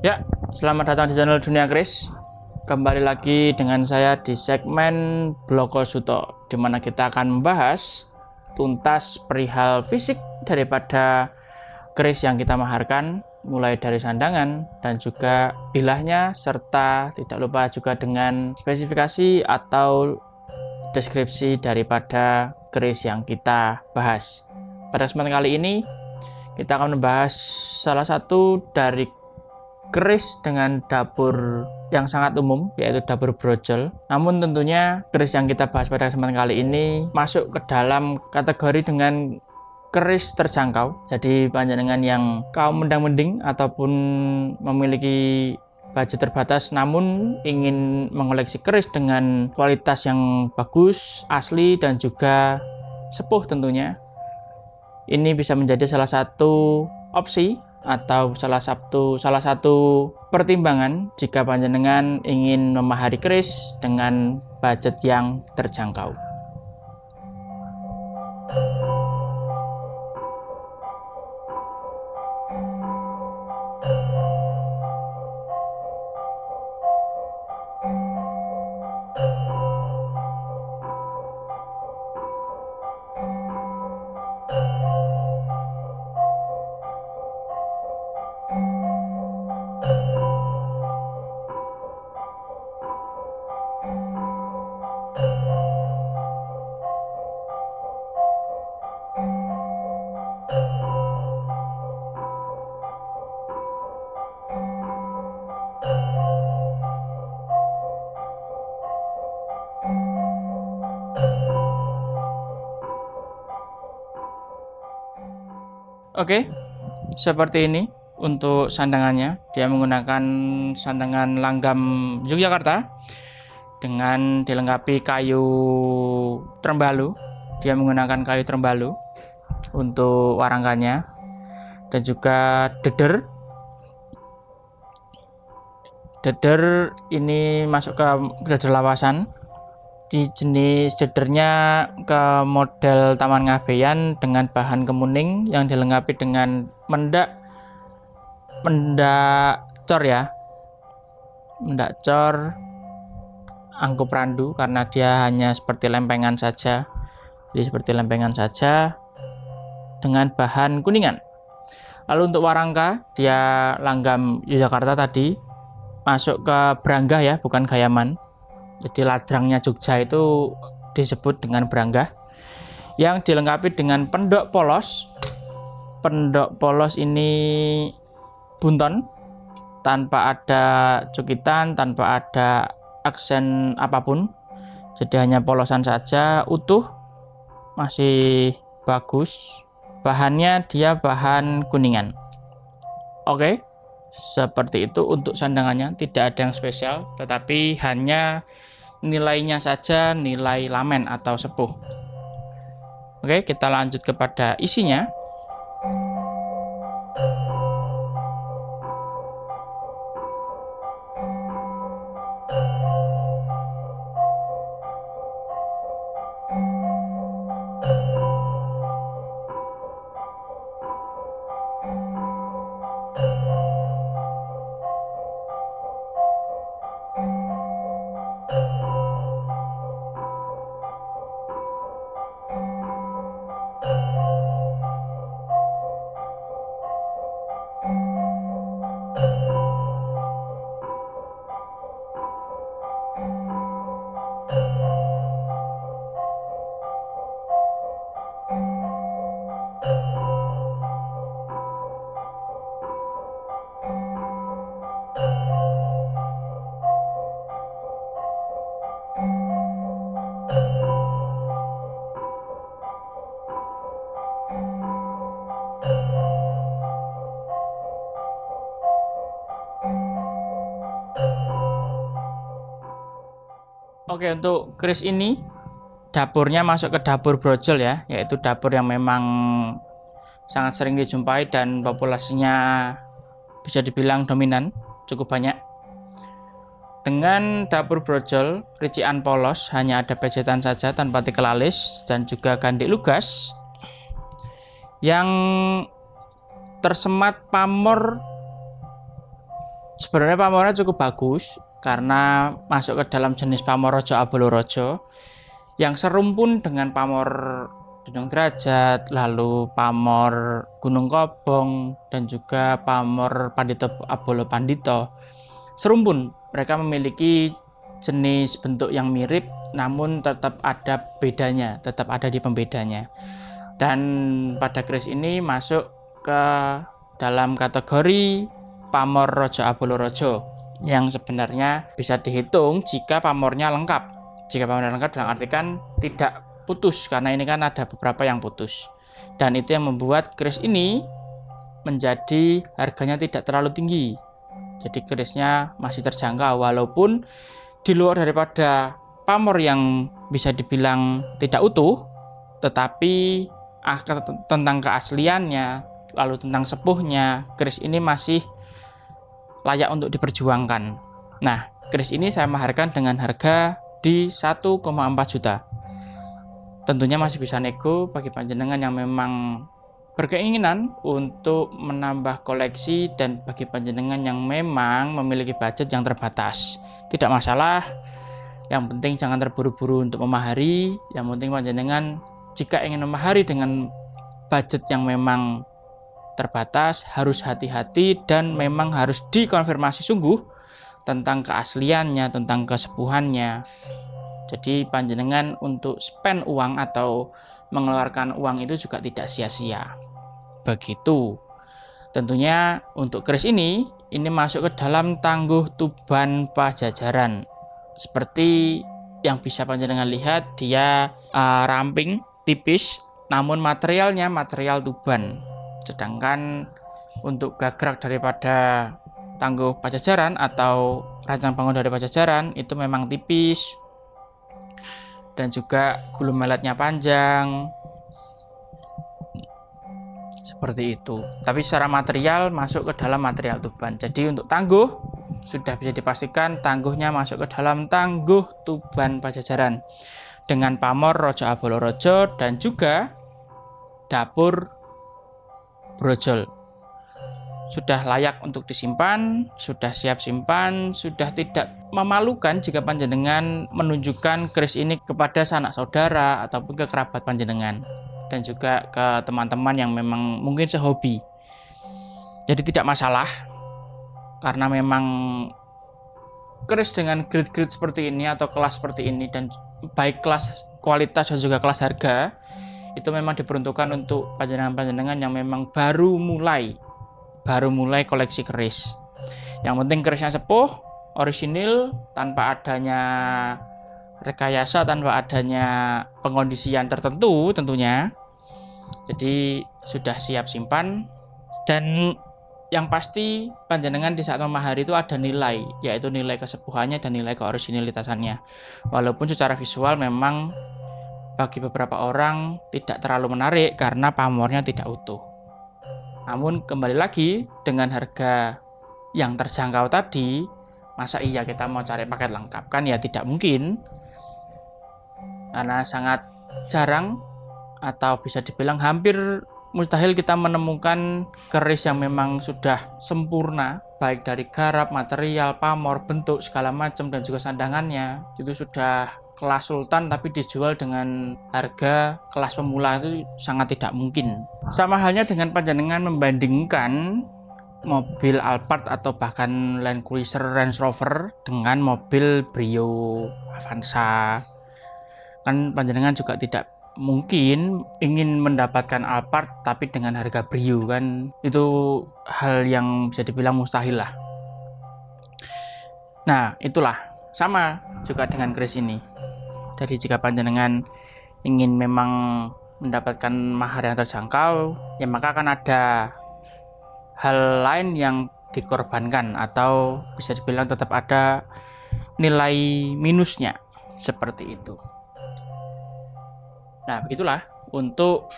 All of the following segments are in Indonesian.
Ya, selamat datang di channel Dunia Keris. Kembali lagi dengan saya di segmen Bloko Suto, di mana kita akan membahas tuntas perihal fisik daripada keris yang kita maharkan, mulai dari sandangan dan juga bilahnya, serta tidak lupa juga dengan spesifikasi atau deskripsi daripada keris yang kita bahas. Pada kesempatan kali ini, kita akan membahas salah satu dari keris dengan dapur yang sangat umum, yaitu dapur brojol. Namun tentunya keris yang kita bahas pada kesempatan kali ini masuk ke dalam kategori dengan keris terjangkau. Jadi panjenengan yang kaum mendang-mending ataupun memiliki budget terbatas namun ingin mengoleksi keris dengan kualitas yang bagus, asli dan juga sepuh tentunya, ini bisa menjadi salah satu opsi atau salah satu pertimbangan jika panjenengan ingin memahari keris dengan budget yang terjangkau. Oke, seperti ini untuk sandangannya. Dia menggunakan sandangan langgam Yogyakarta dengan dilengkapi kayu trembalu. Dia menggunakan kayu trembalu untuk warangkannya dan juga deder. Deder ini masuk ke deder lawasan. Di jenis dedernya ke model Taman Ngabeyan dengan bahan kemuning yang dilengkapi dengan mendak cor ya, mendak cor angkup randu, karena dia hanya seperti lempengan saja. Jadi seperti lempengan saja dengan bahan kuningan. Lalu untuk warangka, dia langgam Yogyakarta tadi, masuk ke branggah ya, bukan gayaman. Jadi ladrangnya Jogja itu disebut dengan branggah, yang dilengkapi dengan pendok polos. Pendok polos ini bunton, tanpa ada cukitan, tanpa ada aksen apapun. Jadi hanya polosan saja, utuh, masih bagus. Bahannya dia bahan kuningan. Oke, seperti itu untuk sandangannya. Tidak ada yang spesial, tetapi hanya nilainya saja, nilai lamen atau sepuh. Oke, kita lanjut kepada isinya. Oke, untuk keris ini dapurnya masuk ke dapur brojol ya, yaitu dapur yang memang sangat sering dijumpai dan populasinya bisa dibilang dominan, cukup banyak. Dengan dapur brojol, ricikan polos, hanya ada pejetan saja tanpa tikel alis dan juga gandik lugas yang tersemat pamor Sebenarnya pamornya cukup bagus karena masuk ke dalam jenis pamor Rojo Abolorojo yang serumpun dengan pamor Dunung Derajat, lalu pamor Gunung Kobong, dan juga pamor Pandito Abolo Pandito. Serumpun, mereka memiliki jenis bentuk yang mirip, namun tetap ada bedanya, tetap ada di pembedanya. Dan pada keris ini masuk ke dalam kategori pamor Rojo Abolorojo yang sebenarnya bisa dihitung jika pamornya lengkap. Jika pamornya lengkap dalam artikan tidak putus, karena ini kan ada beberapa yang putus, dan itu yang membuat keris ini menjadi harganya tidak terlalu tinggi. Jadi kerisnya masih terjangkau walaupun di luar daripada pamor yang bisa dibilang tidak utuh, tetapi tentang keasliannya, lalu tentang sepuhnya, keris ini masih layak untuk diperjuangkan. Nah, keris ini saya maharkan dengan harga di 1,4 juta. Tentunya masih bisa nego bagi panjenengan yang memang berkeinginan untuk menambah koleksi, dan bagi panjenengan yang memang memiliki budget yang terbatas. Tidak masalah, yang penting jangan terburu-buru untuk memahari. Yang penting panjenengan jika ingin memahari dengan budget yang memang terbatas, harus hati-hati dan memang harus dikonfirmasi sungguh tentang keasliannya, tentang kesepuhannya. Jadi panjenengan untuk spend uang atau mengeluarkan uang itu juga tidak sia-sia. Begitu. Tentunya untuk keris ini masuk ke dalam Tangguh Tuban Pajajaran. Seperti yang bisa panjenengan lihat, dia ramping, tipis, namun materialnya material Tuban. Sedangkan untuk gagrak daripada Tangguh Pajajaran atau rancang bangun dari Pajajaran itu memang tipis, dan juga gulu meletnya panjang, seperti itu. Tapi secara material masuk ke dalam material Tuban. Jadi untuk tangguh sudah bisa dipastikan tangguhnya masuk ke dalam Tangguh Tuban Pajajaran dengan pamor Rojo Abolorojo dan juga dapur brojol. Sudah layak untuk disimpan, sudah siap simpan, sudah tidak memalukan jika panjenengan menunjukkan keris ini kepada sanak saudara ataupun ke kerabat panjenengan, dan juga ke teman-teman yang memang mungkin sehobi. Jadi tidak masalah, karena memang keris dengan grade-grade seperti ini atau kelas seperti ini, dan baik kelas kualitas dan juga kelas harga, itu memang diperuntukkan untuk panjenengan-panjenengan yang memang baru mulai koleksi keris. Yang penting kerisnya sepuh, orisinil, tanpa adanya rekayasa, tanpa adanya pengondisian tertentu tentunya. Jadi sudah siap simpan, dan yang pasti panjenengan di saat memahari itu ada nilai, yaitu nilai kesepuhannya dan nilai keorisinilitasannya. Walaupun secara visual memang bagi beberapa orang tidak terlalu menarik karena pamornya tidak utuh. Namun kembali lagi, dengan harga yang terjangkau tadi, masa iya kita mau cari paket lengkap? Kan ya tidak mungkin, karena sangat jarang atau bisa dibilang hampir mustahil kita menemukan keris yang memang sudah sempurna, baik dari garap, material, pamor, bentuk, segala macam, dan juga sandangannya itu sudah kelas sultan tapi dijual dengan harga kelas pemula. Itu sangat tidak mungkin. Sama halnya dengan panjenengan membandingkan mobil Alphard atau bahkan Land Cruiser Range Rover dengan mobil Brio Avanza. Kan panjenengan juga tidak mungkin ingin mendapatkan Alphard tapi dengan harga Brio, kan itu hal yang bisa dibilang mustahil lah. Nah, itulah sama juga dengan keris ini. Jadi jika panjenengan ingin memang mendapatkan mahar yang terjangkau, ya maka akan ada hal lain yang dikorbankan, atau bisa dibilang tetap ada nilai minusnya, seperti itu. Nah, begitulah untuk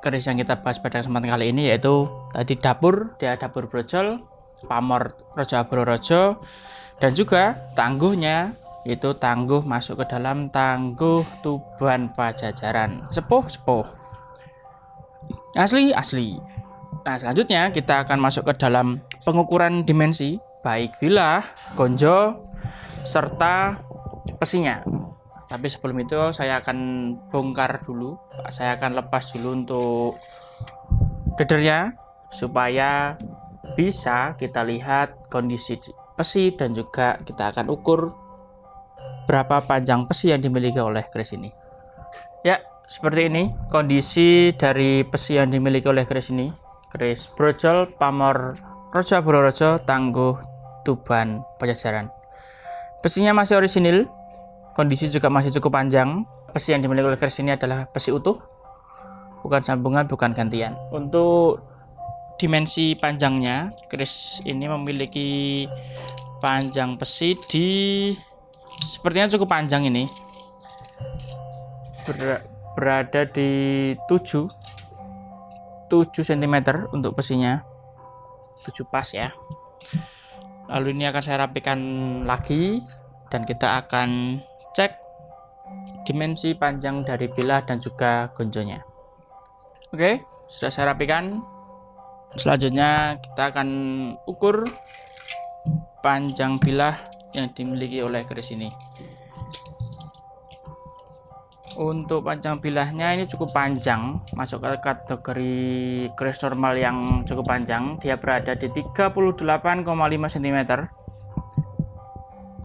keris yang kita bahas pada kesempatan kali ini, yaitu tadi dapur, dia dapur brojol, pamor Rojo Abolorojo, dan juga tangguhnya, yaitu tangguh masuk ke dalam Tangguh Tuban Pajajaran. Sepuh asli. Nah, selanjutnya kita akan masuk ke dalam pengukuran dimensi baik bilah, gonjo, serta pesinya. Tapi sebelum itu saya akan bongkar dulu, saya akan lepas dulu untuk dadernya supaya bisa kita lihat kondisi pesi dan juga kita akan ukur berapa panjang pesi yang dimiliki oleh keris ini. Ya, seperti ini kondisi dari pesi yang dimiliki oleh keris ini. Keris brojol pamor Rojo Abororojo Tangguh Tuban Pajajaran. Pesinya masih orisinil, kondisi juga masih cukup panjang. Pesi yang dimiliki oleh keris ini adalah pesi utuh, bukan sambungan, bukan gantian. Untuk dimensi panjangnya, keris ini memiliki panjang pesi di sepertinya cukup panjang ini. Berada di 7 cm untuk pesinya. 7 pas ya. Lalu ini akan saya rapikan lagi dan kita akan cek dimensi panjang dari bilah dan juga gonjonya. Oke, sudah saya rapikan. Selanjutnya kita akan ukur panjang bilah yang dimiliki oleh keris ini. Untuk panjang bilahnya ini cukup panjang, masuk ke kategori keris normal yang cukup panjang. Dia berada di 38,5 cm.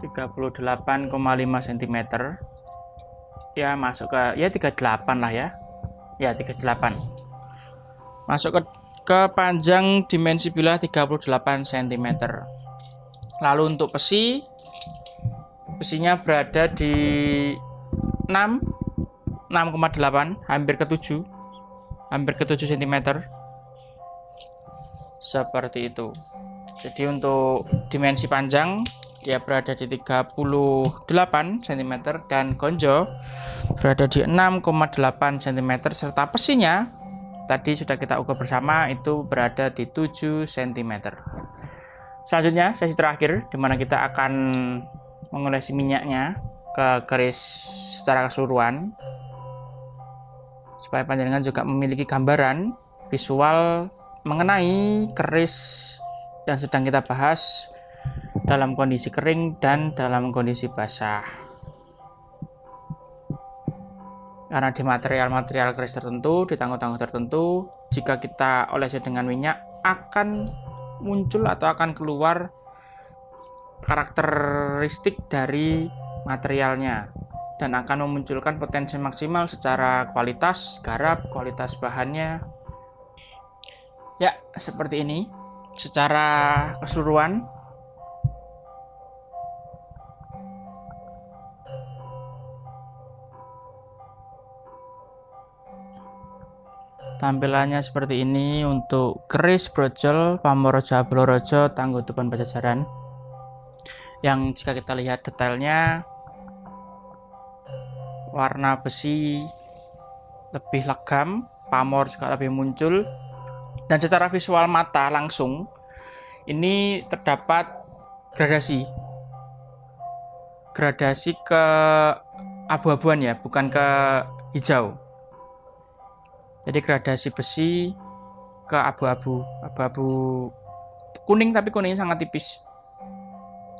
38,5 cm. Ya, masuk ke 38 lah ya. Ya, 38. Masuk ke panjang dimensi bilah 38 cm. Lalu untuk pesinya berada di 6,8, hampir ke 7 cm. Seperti itu. Jadi untuk dimensi panjang dia berada di 38 cm dan gonjo berada di 6,8 cm serta pesinya tadi sudah kita ukur bersama itu berada di 7 cm. Selanjutnya sesi terakhir di mana kita akan mengolesi minyaknya ke keris secara keseluruhan supaya panjenengan juga memiliki gambaran visual mengenai keris yang sedang kita bahas dalam kondisi kering dan dalam kondisi basah. Karena di material-material keris tertentu, di tangguh-tangguh tertentu, jika kita olesi dengan minyak akan muncul atau akan keluar karakteristik dari materialnya dan akan memunculkan potensi maksimal secara kualitas garap, kualitas bahannya. Ya, seperti ini secara keseluruhan. Tampilannya seperti ini untuk keris brojol pamor Rojo Abororojo Tangguh Tuban Pajajaran. Yang jika kita lihat detailnya, warna besi lebih legam, pamor juga lebih muncul, dan secara visual mata langsung ini terdapat gradasi ke abu-abuan ya, bukan ke hijau. Jadi gradasi besi ke abu-abu kuning, tapi kuningnya sangat tipis.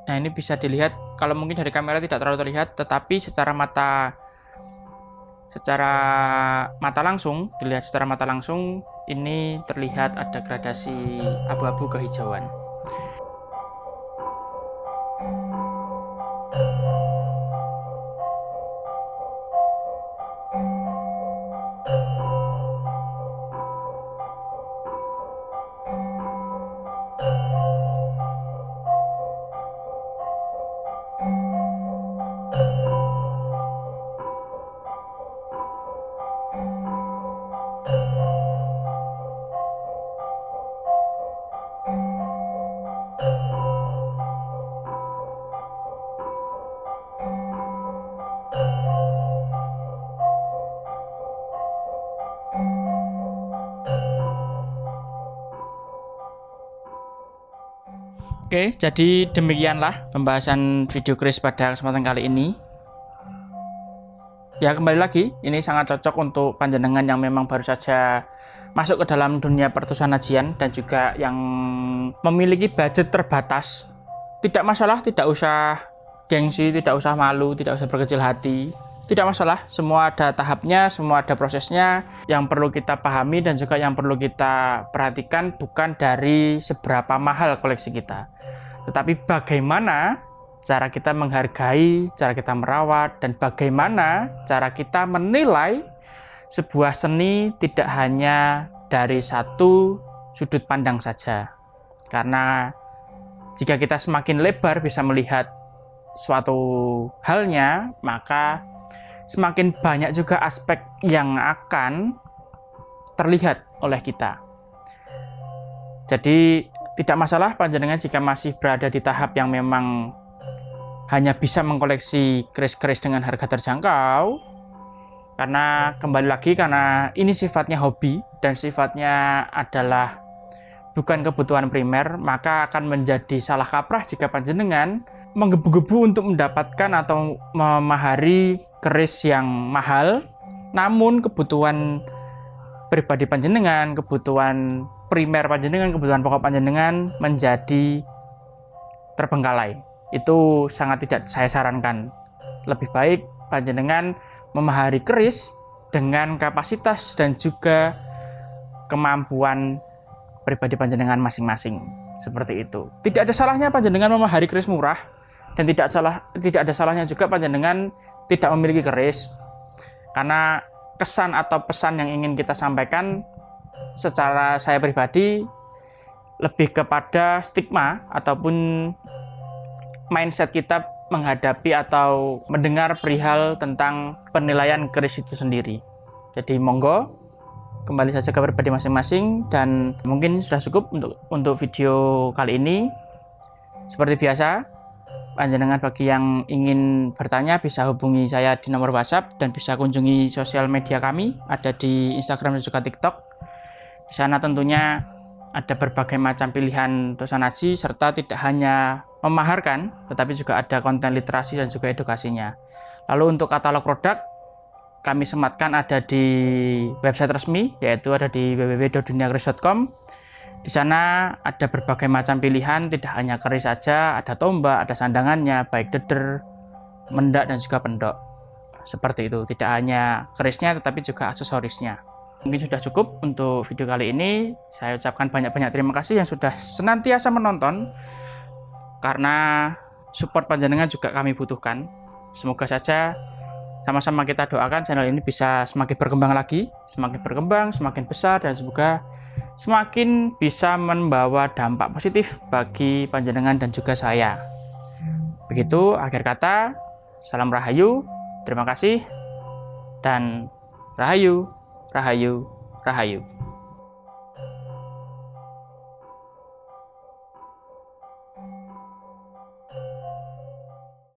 Nah, ini bisa dilihat, kalau mungkin dari kamera tidak terlalu terlihat, tetapi secara mata langsung, dilihat secara mata langsung, ini terlihat ada gradasi abu-abu kehijauan. Oke, jadi demikianlah pembahasan video keris pada kesempatan kali ini. Ya, kembali lagi, ini sangat cocok untuk panjenengan yang memang baru saja masuk ke dalam dunia pertusan ajian dan juga yang memiliki budget terbatas Tidak masalah, tidak usah gengsi, tidak usah malu, tidak usah berkecil hati. Tidak masalah, semua ada tahapnya, semua ada prosesnya. Yang perlu kita pahami dan juga yang perlu kita perhatikan bukan dari seberapa mahal koleksi kita, tetapi bagaimana cara kita menghargai, cara kita merawat, dan bagaimana cara kita menilai sebuah seni tidak hanya dari satu sudut pandang saja. Karena jika kita semakin lebar bisa melihat suatu halnya, maka semakin banyak juga aspek yang akan terlihat oleh kita. Jadi tidak masalah panjenengan jika masih berada di tahap yang memang hanya bisa mengkoleksi keris-keris dengan harga terjangkau. Karena kembali lagi, karena ini sifatnya hobi dan sifatnya adalah bukan kebutuhan primer, maka akan menjadi salah kaprah jika panjenengan menggebu-gebu untuk mendapatkan atau memahari keris yang mahal, namun kebutuhan pribadi panjenengan, kebutuhan primer panjenengan, kebutuhan pokok panjenengan menjadi terbengkalai. Itu sangat tidak saya sarankan. Lebih baik panjenengan memahari keris dengan kapasitas dan juga kemampuan pribadi panjenengan masing-masing. Seperti itu. Tidak ada salahnya panjenengan memahari keris murah, dan tidak ada salahnya juga panjenengan tidak memiliki keris. Karena kesan atau pesan yang ingin kita sampaikan secara saya pribadi lebih kepada stigma ataupun mindset kita menghadapi atau mendengar perihal tentang penilaian keris itu sendiri. Jadi monggo kembali saja ke pribadi masing-masing, dan mungkin sudah cukup untuk video kali ini. Seperti biasa, panjenengan bagi yang ingin bertanya bisa hubungi saya di nomor WhatsApp dan bisa kunjungi sosial media kami, ada di Instagram dan juga TikTok. Di sana tentunya ada berbagai macam pilihan tosanaji, serta tidak hanya memaharkan, tetapi juga ada konten literasi dan juga edukasinya. Lalu untuk katalog produk, kami sematkan ada di website resmi, yaitu ada di www.duniakeris.com. Di sana ada berbagai macam pilihan, tidak hanya keris saja, ada tombak, ada sandangannya, baik deder, mendak, dan juga pendok. Seperti itu, tidak hanya kerisnya, tetapi juga aksesorisnya. Mungkin sudah cukup untuk video kali ini. Saya ucapkan banyak-banyak terima kasih yang sudah senantiasa menonton, karena support panjenengan juga kami butuhkan. Semoga saja sama-sama kita doakan channel ini bisa semakin berkembang lagi, semakin berkembang, semakin besar, dan semoga semakin bisa membawa dampak positif bagi panjenengan dan juga saya. Begitu akhir kata, salam rahayu, terima kasih, dan rahayu, rahayu, rahayu.